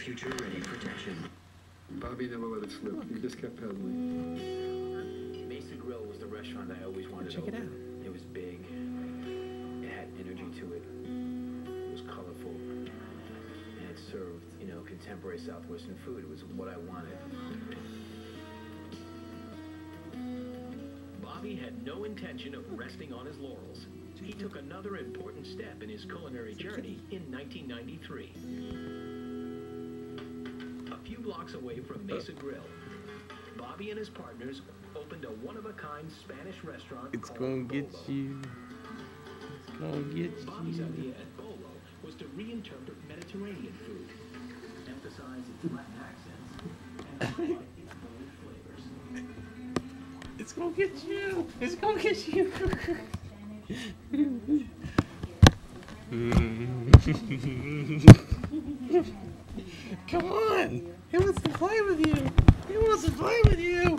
future-ready protection. Bobby never let it slip. He just kept pedaling. Mesa Grill was the restaurant I always wanted to open. Check it out. It was big. It had energy to it. It was colorful. And it served, you know, contemporary Southwestern food. It was what I wanted. Bobby had no intention of resting on his laurels. He took another important step in his culinary journey in 1993. A few blocks away from Mesa Grill, Bobby and his partners opened a one-of-a-kind Spanish restaurant It's called gonna get Bolo. you. It's gonna get Bobby's you. idea at Bolo was to reinterpret Mediterranean food, emphasize its Latin accents, and highlight its bold flavors. It's gonna get you. It's gonna get you. Come on. He wants to play with you. He wants to play with you.